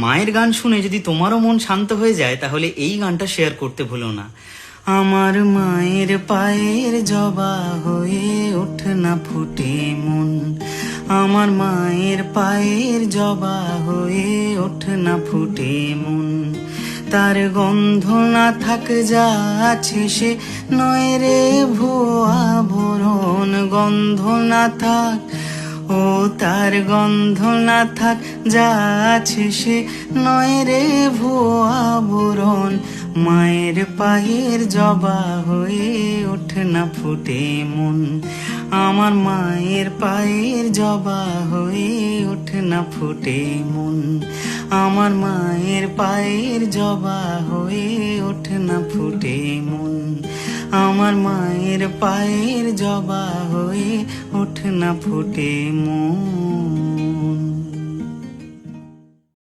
মায়ের গান শুনে যদি তোমারও মন শান্ত হয়ে যায় তাহলে এই গানটা শেয়ার করতে ভুলো না। আমার মায়ের পায়ের জবা হয়ে ওঠ না ফুটে মন, আমার মায়ের পায়ের জবা হয়ে ওঠ না ফুটে মন। তার গন্ধ না থাক যা আছে সে নয় রে ভুয়া ভরণ, গন্ধ না থাক ও তার গন্ধ না থাক যা আছে সে নয় রে ভুয়া ভরণ। মায়ের পায়ের জবা হয়ে ওঠ না ফুটে মন, আমার মায়ের পায়ের জবা হয়ে ওঠ না ফুটে মন, আমার মায়ের পায়ের জবা হয়ে ওঠ না ফুটে মন, আমার মায়ের পায়ের জবা হয়ে ওঠ না ফুটে মন।